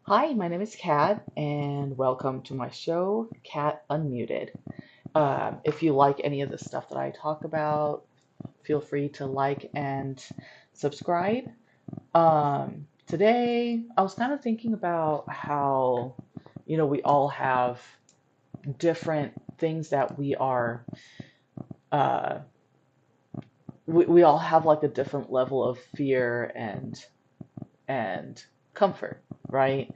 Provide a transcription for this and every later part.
Hi, my name is Kat, and welcome to my show, Kat Unmuted. If you like any of the stuff that I talk about, feel free to like and subscribe. Today, I was kind of thinking about how, we all have different things that uh, we all have like a different level of fear and comfort, right?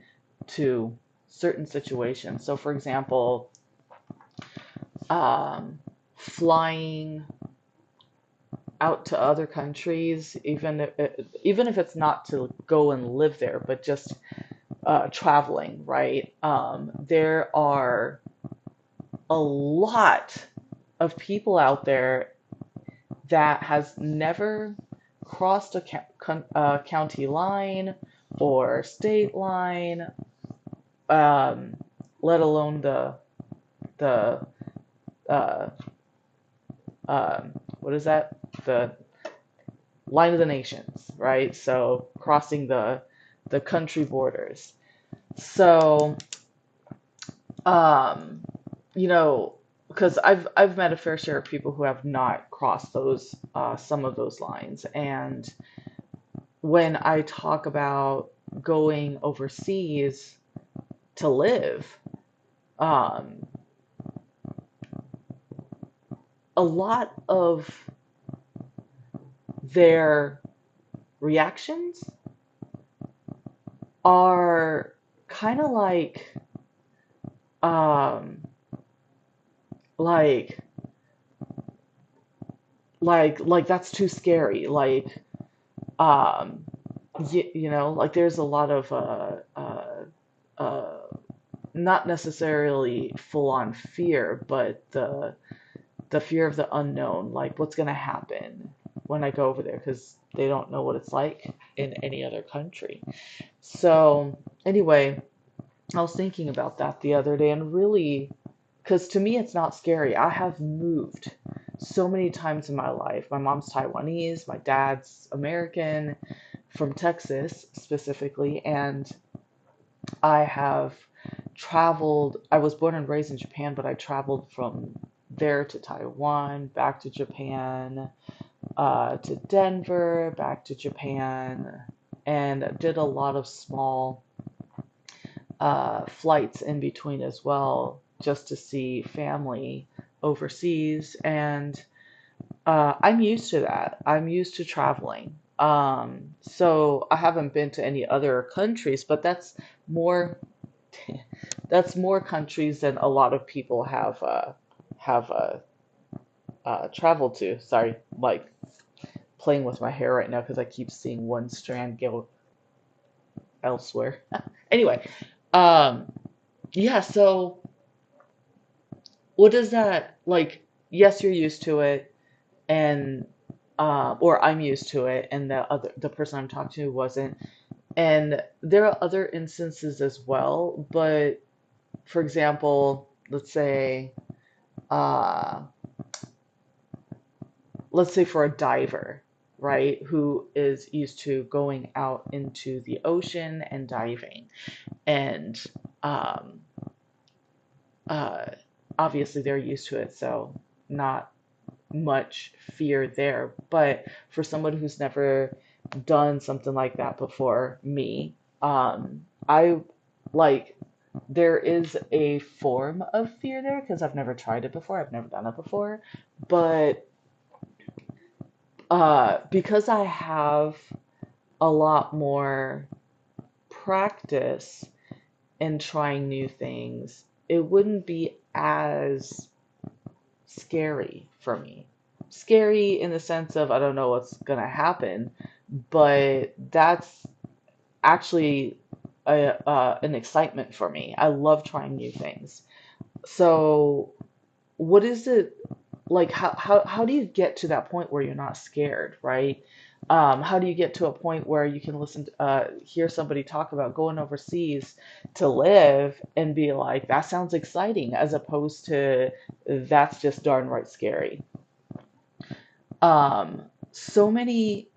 To certain situations. So, for example, um, flying out to other countries, even if it's not to go and live there, but just traveling, right? There are a lot of people out there that has never crossed a county line or state line, um, let alone the uh, what is that? The line of the nations, right? So crossing the country borders. So um, you know, because I've met a fair share of people who have not crossed those some of those lines, and when I talk about going overseas to live, um, a lot of their reactions are kind of um, like like that's too scary. Um, like there's a lot of uh, not necessarily full on fear, but the fear of the unknown, like what's gonna happen when I go over there, because they don't know what it's like in any other country. So anyway, I was thinking about that the other day, and really, because to me it's not scary. I have moved so many times in my life. My mom's Taiwanese, my dad's American, from Texas specifically, and I have traveled. I was born and raised in Japan, but I traveled from there to Taiwan, back to Japan, to Denver, back to Japan, and did a lot of small flights in between as well, just to see family overseas. And I'm used to that. I'm used to traveling. So I haven't been to any other countries, but more that's more countries than a lot of people have traveled to. Sorry, like playing with my hair right now because I keep seeing one strand go elsewhere. Anyway, um, yeah. So what is that like? Yes, you're used to it, and or I'm used to it, and the person I'm talking to wasn't. And there are other instances as well, but for example, uh, let's say for a diver, right, who is used to going out into the ocean and diving, and um, uh, obviously they're used to it, so not much fear there. But for someone who's never done something like that before, me, I like there is a form of fear there because I've never tried it before, I've never done it before, but because I have a lot more practice in trying new things, it wouldn't be as scary for me. Scary in the sense of I don't know what's gonna happen, but that's actually an excitement for me. I love trying new things. So, what is it like? How do you get to that point where you're not scared, right? How do you get to a point where you can hear somebody talk about going overseas to live and be like, that sounds exciting, as opposed to that's just darn right scary. So many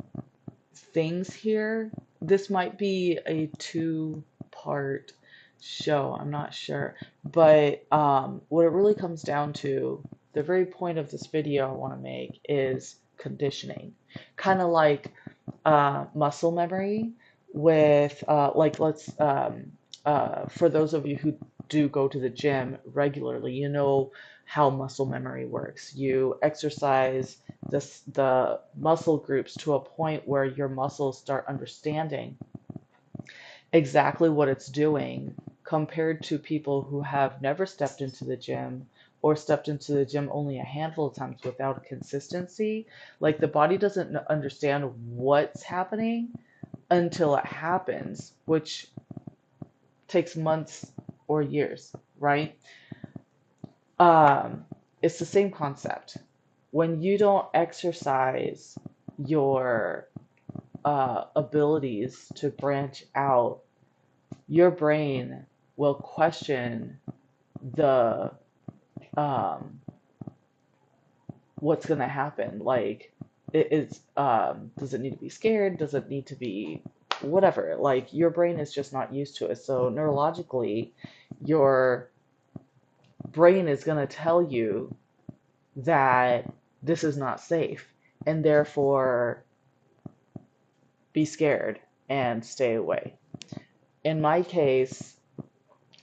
things here. This might be a two part show. I'm not sure. But what it really comes down to, the very point of this video I want to make is conditioning. Kind of like muscle memory with, like, for those of you who do go to the gym regularly, you know how muscle memory works. You exercise the muscle groups to a point where your muscles start understanding exactly what it's doing, compared to people who have never stepped into the gym or stepped into the gym only a handful of times without consistency. Like, the body doesn't understand what's happening until it happens, which takes months or years, right? Um, it's the same concept. When you don't exercise your abilities to branch out, your brain will question the um, what's going to happen. Like, does it need to be scared? Does it need to be whatever? Like, your brain is just not used to it. So neurologically, your brain is going to tell you that this is not safe, and therefore be scared and stay away. In my case,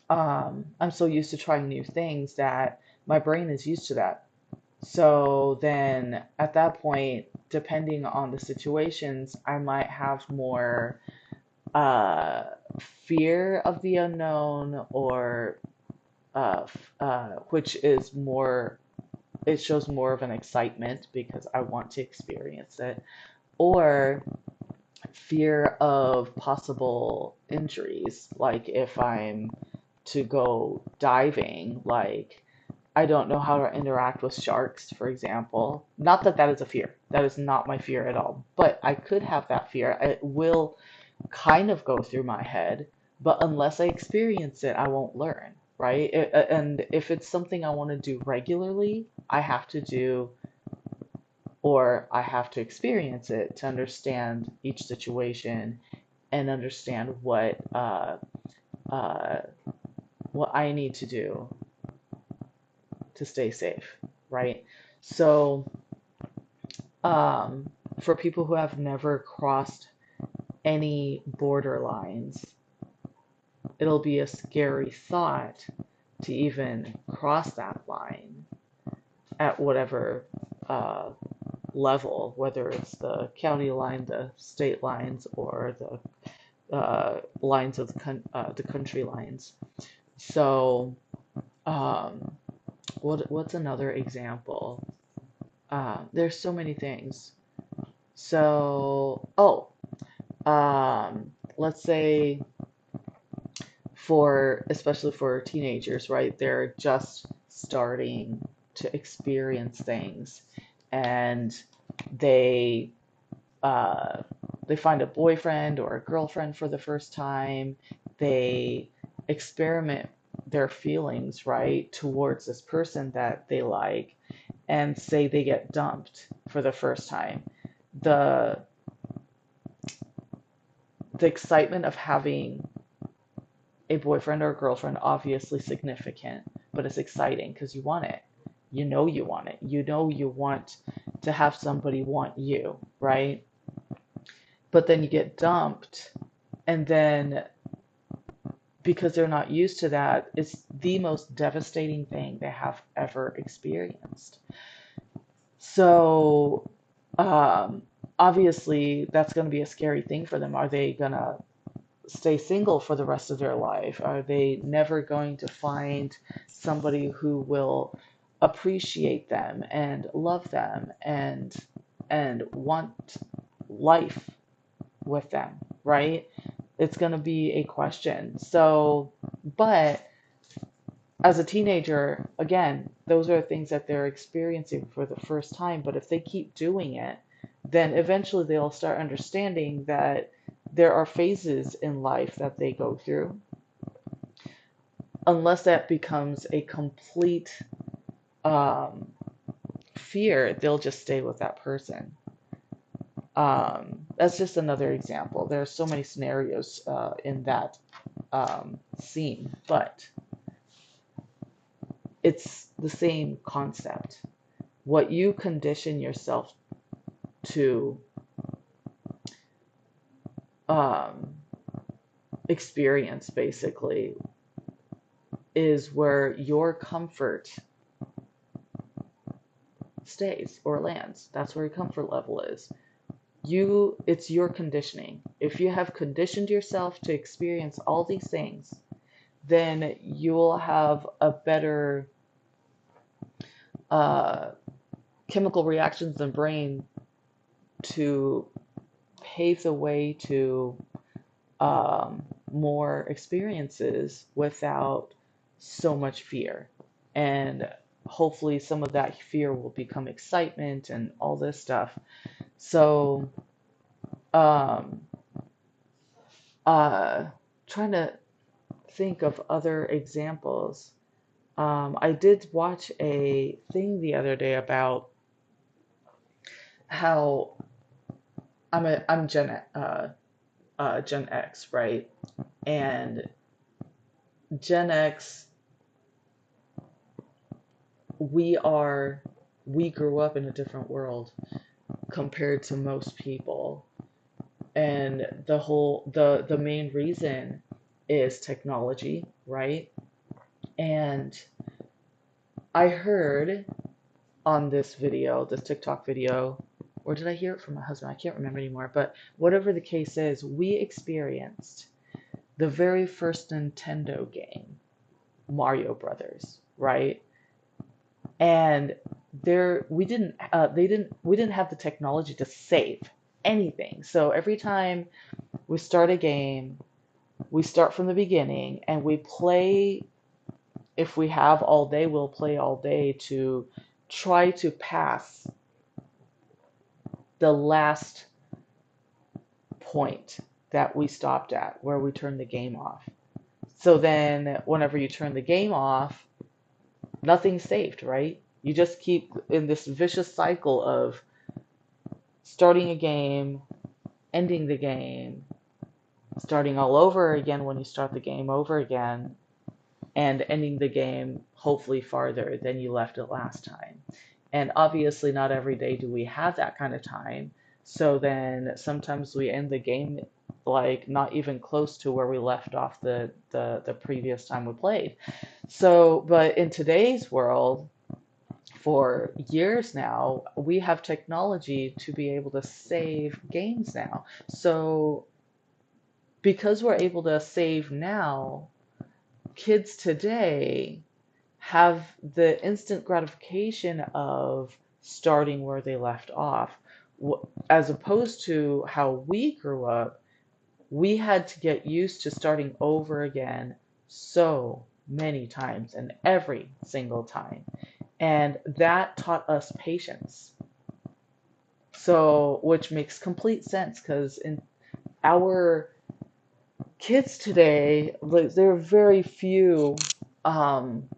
I'm so used to trying new things that my brain is used to that. So then at that point, depending on the situations, I might have more uh, fear of the unknown, or which is more, it shows more of an excitement because I want to experience it, or fear of possible injuries. Like, if I'm to go diving, like, I don't know how to interact with sharks, for example. Not that that is a fear. That is not my fear at all. But I could have that fear. It will kind of go through my head, but unless I experience it, I won't learn, right? And if it's something I want to do regularly, I have to do, or I have to experience it to understand each situation and understand uh, what I need to do to stay safe, right? So, for people who have never crossed any borderlines, it'll be a scary thought to even cross that line at whatever uh, level, whether it's the county line, the state lines, or the lines of the country lines. So, um, what's another example? There's so many things. So, let's say, especially for teenagers, right? They're just starting to experience things, and they uh, they find a boyfriend or a girlfriend for the first time. They experiment their feelings, right, towards this person that they like, and say they get dumped for the first time. The the excitement of having a boyfriend or a girlfriend, obviously significant, but it's exciting because you want it. You know you want it. You know you want to have somebody want you, right? But then you get dumped, and then because they're not used to that, it's the most devastating thing they have ever experienced. So, um, obviously, that's going to be a scary thing for them. Are they going to stay single for the rest of their life? Are they never going to find somebody who will appreciate them and love them and want life with them, right? It's going to be a question. So, but as a teenager, again, those are things that they're experiencing for the first time. But if they keep doing it, then eventually they'll start understanding that there are phases in life that they go through. Unless that becomes a complete um, fear, they'll just stay with that person. That's just another example. There are so many scenarios in that. seem, but it's the same concept. What you condition yourself to um, experience, basically, is where your comfort stays or lands. That's where your comfort level is. It's your conditioning. If you have conditioned yourself to experience all these things, then you'll have a better uh, chemical reactions in the brain to pave the way to more experiences without so much fear. And hopefully, some of that fear will become excitement and all this stuff. So, um, uh, trying to think of other examples. I did watch a thing the other day about how I'm Gen X, right? And Gen X, we are we grew up in a different world compared to most people. And the main reason is technology, right? And I heard on this video, this TikTok video, or did I hear it from my husband? I can't remember anymore. But whatever the case is, we experienced the very first Nintendo game, Mario Brothers, right? And we didn't have the technology to save anything. So every time we start a game, we start from the beginning and we play. If we have all day, we'll play all day to try to pass the last point that we stopped at, where we turned the game off. So then, whenever you turn the game off, nothing's saved, right? You just keep in this vicious cycle of starting a game, ending the game, starting all over again when you start the game over again, and ending the game hopefully farther than you left it last time. And obviously, not every day do we have that kind of time. So then sometimes we end the game like not even close to where we left off the previous time we played. So, but in today's world, for years now, we have technology to be able to save games now. So, because we're able to save now, kids today have the instant gratification of starting where they left off, as opposed to how we grew up. We had to get used to starting over again so many times and every single time. And that taught us patience. So, which makes complete sense because in our kids today, like, there are very um,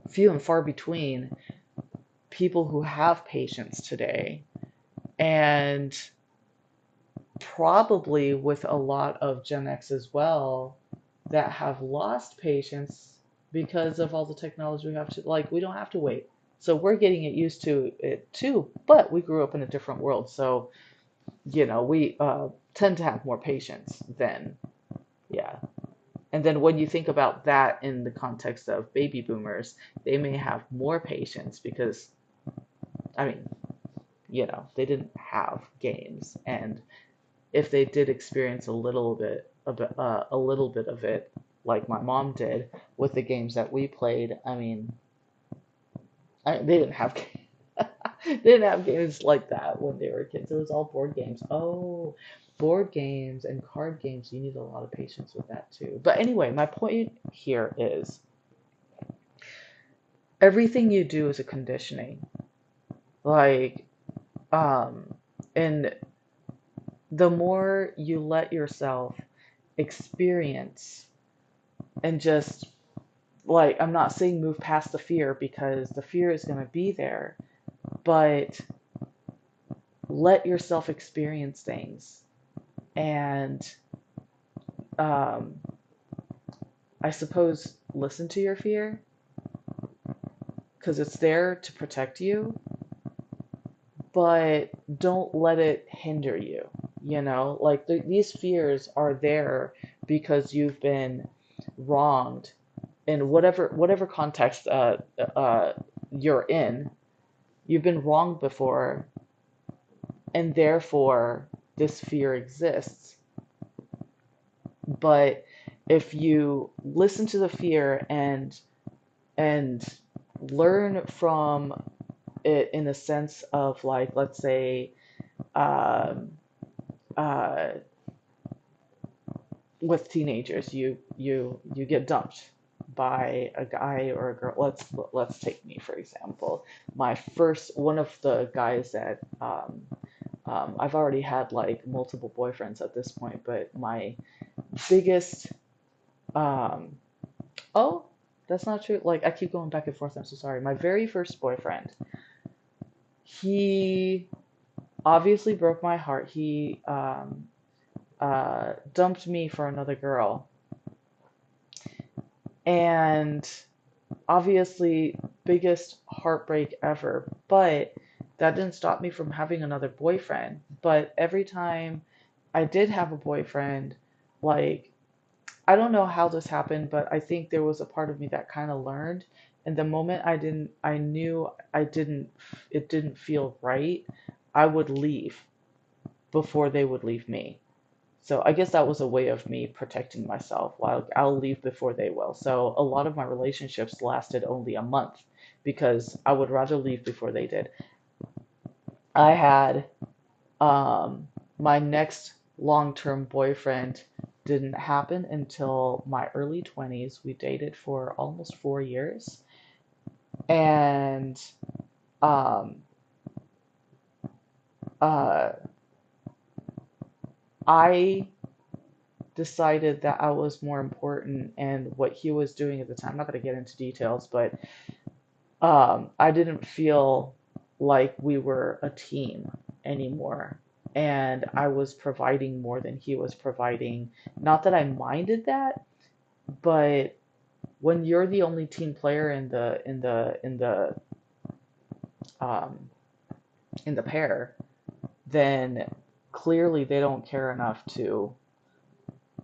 few and far between people who have patience today. And probably with a lot of Gen X as well that have lost patience because of all the technology we have to, like, we don't have to wait. So we're getting it used to it too, but we grew up in a different world. So, we tend to have more patience then. Yeah. And then when you think about that in the context of baby boomers, they may have more patience because, I mean, they didn't have games. And if they did experience a little bit of it, like my mom did with the games that we played, I mean, they didn't have they didn't have games like that when they were kids. It was all board games. Oh, board games and card games. You need a lot of patience with that too. But anyway, my point here is everything you do is a conditioning. Like, um, and the more you let yourself experience and just, like, I'm not saying move past the fear because the fear is going to be there, but let yourself experience things and um, I suppose, listen to your fear because it's there to protect you, but don't let it hinder you. Like these fears are there because you've been wronged in whatever context you're in. You've been wronged before, and therefore this fear exists. But if you listen to the fear and learn from it in the sense of, like, let's say, um, uh, with teenagers, you get dumped by a guy or a girl. Let's take me for example. My first one of the guys that I've already had like multiple boyfriends at this point, but my biggest um, oh, that's not true. Like, I keep going back and forth. I'm so sorry. My very first boyfriend, he obviously broke my heart. He dumped me for another girl. And obviously, biggest heartbreak ever. But that didn't stop me from having another boyfriend. But every time I did have a boyfriend, like, I don't know how this happened, but I think there was a part of me that kind of learned. And the moment I knew it didn't feel right, I would leave before they would leave me. So I guess that was a way of me protecting myself. Like, I'll leave before they will. So a lot of my relationships lasted only a month because I would rather leave before they did. I had my next long-term boyfriend didn't happen until my early 20s. We dated for almost 4 years. And um, uh, I decided that I was more important, and what he was doing at the time, I'm not going to get into details, but I didn't feel like we were a team anymore. And I was providing more than he was providing. Not that I minded that, but when you're the only team player um, in the pair, then clearly they don't care enough to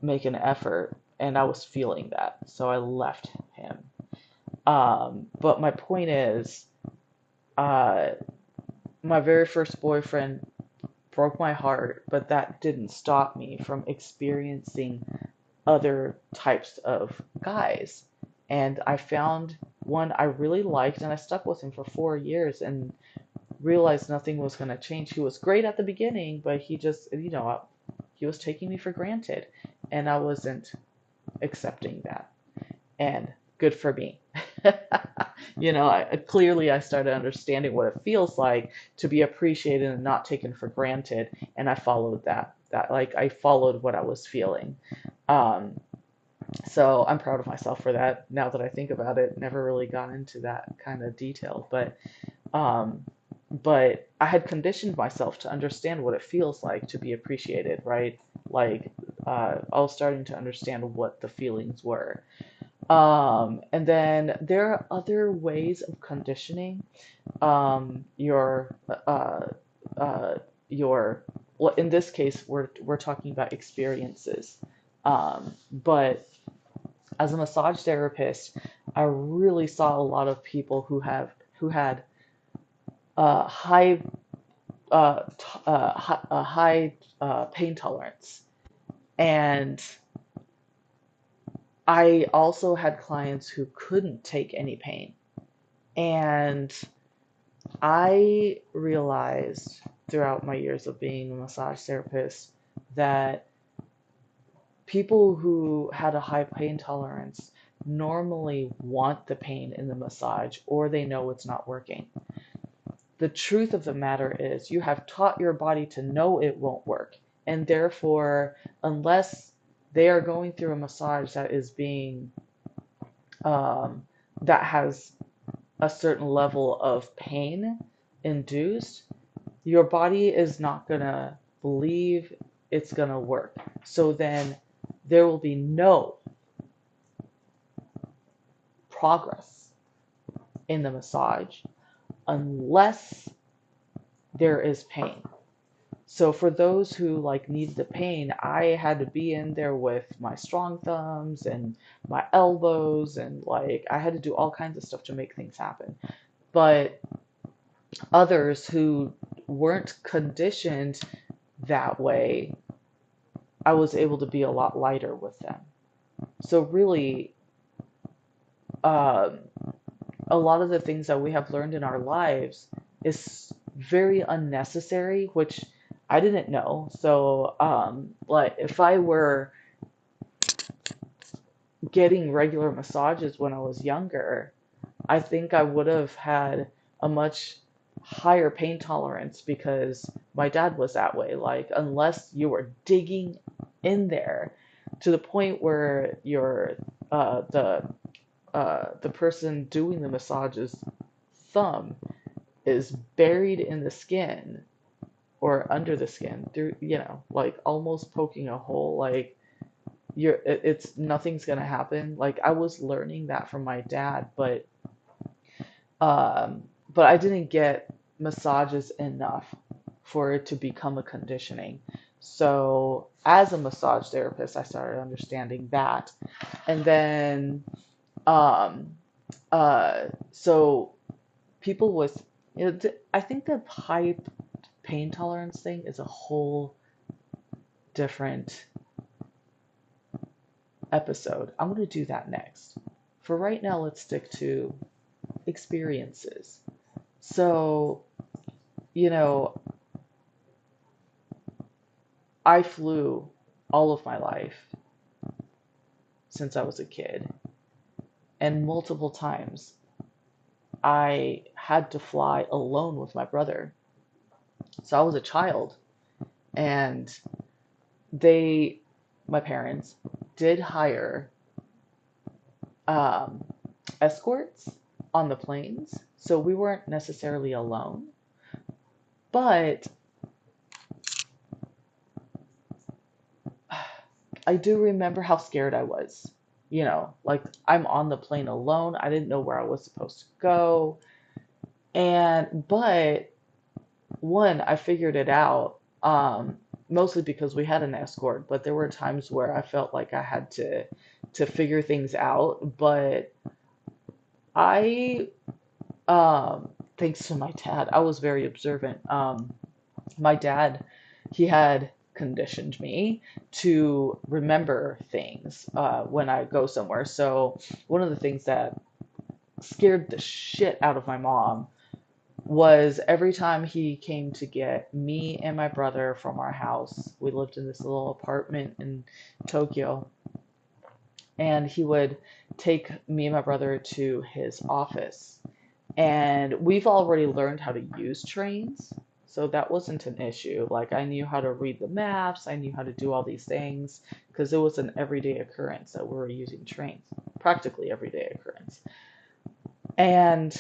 make an effort, and I was feeling that, so I left him. But my point is, uh, my very first boyfriend broke my heart, but that didn't stop me from experiencing other types of guys. And I found one I really liked, and I stuck with him for 4 years and realized nothing was going to change. He was great at the beginning, but he just, he was taking me for granted, and I wasn't accepting that. And good for me. Clearly I started understanding what it feels like to be appreciated and not taken for granted, and I followed that. Like, I followed what I was feeling. Um, so I'm proud of myself for that. Now that I think about it, never really got into that kind of detail, um, but I had conditioned myself to understand what it feels like to be appreciated, right? Like, I was starting to understand what the feelings were. And then there are other ways of conditioning uh, uh, your, well, in this case, we're talking about experiences. But as a massage therapist, I really saw a lot of people who had high a high pain tolerance, and I also had clients who couldn't take any pain. And I realized throughout my years of being a massage therapist that people who had a high pain tolerance normally want the pain in the massage, or they know it's not working. The truth of the matter is, you have taught your body to know it won't work. And therefore, unless they are going through a massage that is being, um, that has a certain level of pain induced, your body is not going to believe it's going to work. So then there will be no progress in the massage unless there is pain. So for those who like needed the pain, I had to be in there with my strong thumbs and my elbows, and like I had to do all kinds of stuff to make things happen. But others who weren't conditioned that way, I was able to be a lot lighter with them. So really, um, a lot of the things that we have learned in our lives is very unnecessary, which I didn't know. So, like if I were getting regular massages when I was younger, I think I would have had a much higher pain tolerance because my dad was that way. Like, unless you were digging in there to the point where you're the person doing the massage's thumb is buried in the skin or under the skin through, like almost poking a hole, like it's nothing's gonna happen. Like I was learning that from my dad, um, but I didn't get massages enough for it to become a conditioning. So as a massage therapist, I started understanding that, and then um, so people with, I think the high pain tolerance thing is a whole different episode. I'm going to do that next. For right now, let's stick to experiences. So, you know, I flew all of my life since I was a kid, and multiple times I had to fly alone with my brother. So I was a child, and they, my parents, did hire um, escorts on the planes, so we weren't necessarily alone. But I do remember how scared I was. Like I'm on the plane alone. I didn't know where I was supposed to go. But one, I figured it out, mostly because we had an escort, but there were times where I felt like I had to figure things out. But I, thanks to my dad, I was very observant. My dad, he had conditioned me to remember things when I go somewhere. So one of the things that scared the shit out of my mom was every time he came to get me and my brother from our house. We lived in this little apartment in Tokyo, and he would take me and my brother to his office. And we've already learned how to use trains, so that wasn't an issue. Like, I knew how to read the maps, I knew how to do all these things, because it was an everyday occurrence that we were using trains, practically everyday occurrence. And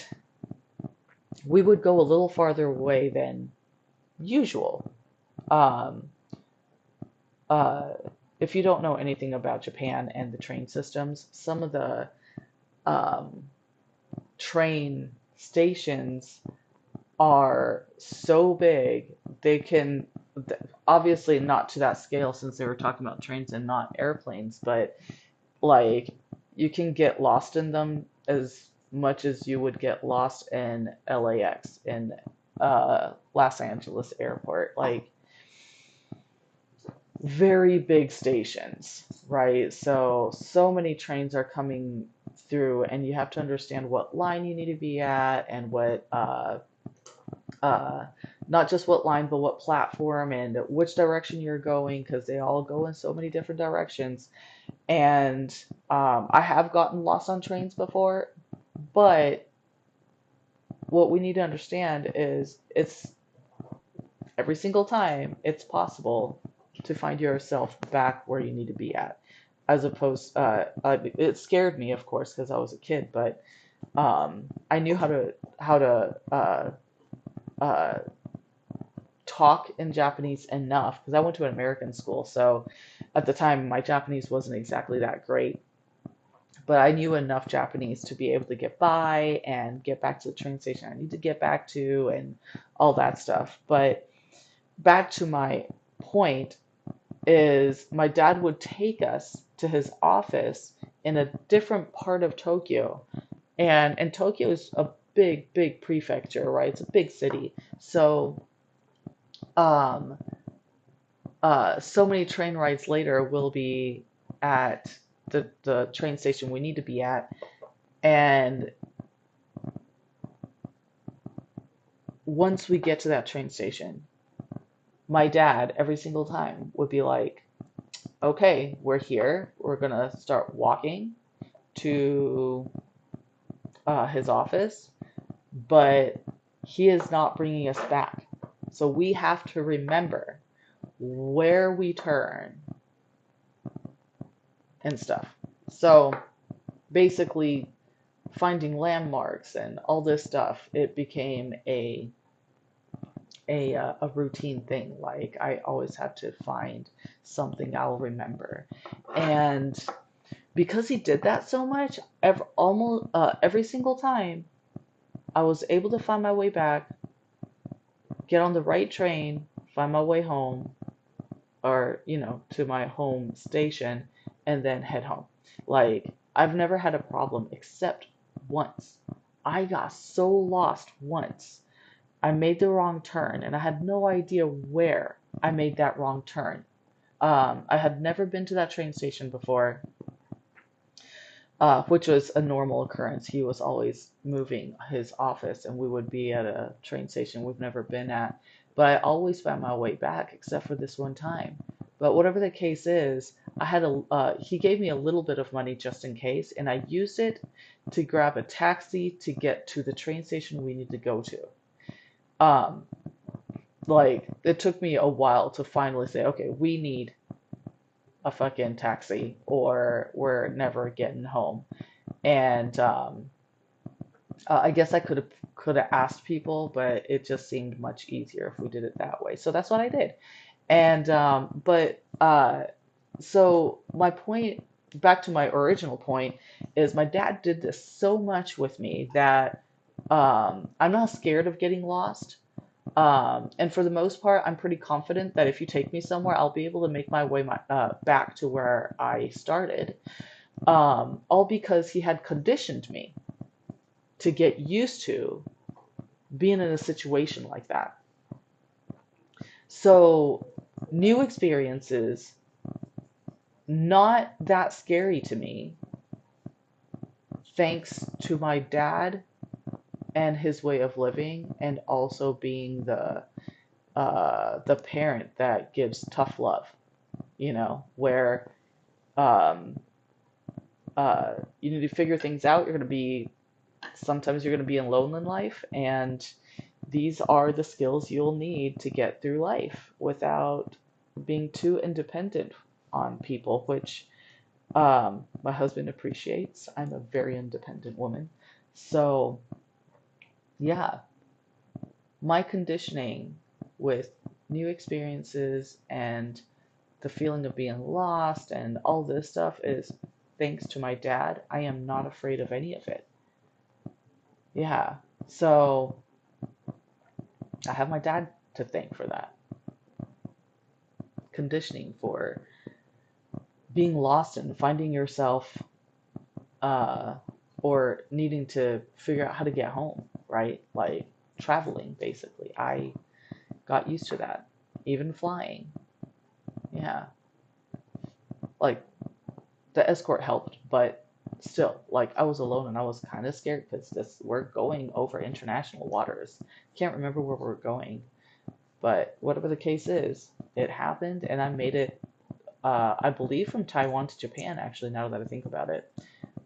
we would go a little farther away than usual. Um, uh, if you don't know anything about Japan and the train systems, some of the um, train stations are so big, they can, obviously not to that scale since they were talking about trains and not airplanes, but like you can get lost in them as much as you would get lost in LAX, in Los Angeles airport. Like very big stations, right? So many trains are coming through, and you have to understand what line you need to be at, and what uh, not just what line, but what platform and which direction you're going, because they all go in so many different directions. And I have gotten lost on trains before, but what we need to understand is it's every single time it's possible to find yourself back where you need to be at. As opposed, it scared me, of course, because I was a kid, but I knew how to uh, talk in Japanese enough because I went to an American school. So at the time, my Japanese wasn't exactly that great, but I knew enough Japanese to be able to get by and get back to the train station I need to get back to and all that stuff. But back to my point is my dad would take us to his office in a different part of Tokyo. And Tokyo is a big, big prefecture, right? It's a big city. So um so many train rides later we'll be at the train station we need to be at. And once we get to that train station, my dad every single time would be like, okay, we're here. We're gonna start walking to his office, but he is not bringing us back. So we have to remember where we turn and stuff. So basically, finding landmarks and all this stuff, it became a routine thing. Like I always have to find something I'll remember, and because he did that so much, almost every single time I was able to find my way back, get on the right train, find my way home, or to my home station, and then head home. Like I've never had a problem except once. I got so lost once. I made the wrong turn and I had no idea where I made that wrong turn. I had never been to that train station before, which was a normal occurrence. He was always moving his office, and we would be at a train station we've never been at. But I always found my way back, except for this one time. But whatever the case is, he gave me a little bit of money just in case, and I used it to grab a taxi to get to the train station we need to go to. Um, like it took me a while to finally say, okay, we need a fucking taxi, or we're never getting home. And I guess I could have asked people, but it just seemed much easier if we did it that way. So that's what I did. And but so my point, back to my original point, is my dad did this so much with me that I'm not scared of getting lost. And for the most part, I'm pretty confident that if you take me somewhere, I'll be able to make my way back to where I started. All because he had conditioned me to get used to being in a situation like that. So, new experiences, not that scary to me, thanks to my dad and his way of living, and also being the parent that gives tough love, where um, you need to figure things out. Sometimes you're going to be alone in life, and these are the skills you'll need to get through life without being too independent on people, which my husband appreciates. I'm a very independent woman. So, yeah, my conditioning with new experiences and the feeling of being lost and all this stuff is thanks to my dad. I am not afraid of any of it. Yeah. So I have my dad to thank for that. Conditioning for being lost and finding yourself, uh, or needing to figure out how to get home, right? Like traveling, basically. I got used to that. Even flying. Yeah. Like the escort helped, but still, like I was alone and I was kind of scared because we're going over international waters. Can't remember where we're going, but whatever the case is, it happened and I made it. I believe from Taiwan to Japan. Actually, now that I think about it,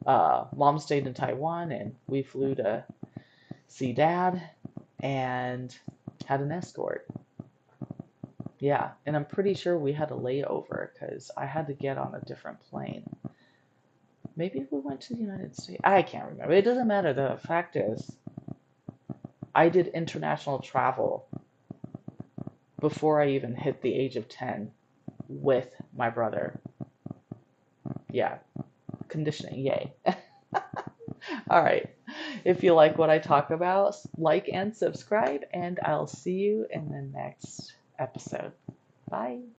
mom stayed in Taiwan and we flew to see dad and had an escort. Yeah, and I'm pretty sure we had a layover because I had to get on a different plane. Maybe we went to the United States. I can't remember. It doesn't matter. The fact is, I did international travel before I even hit the age of 10 with my brother. Yeah, conditioning, yay. All right. If you like what I talk about, like and subscribe, and I'll see you in the next episode. Bye.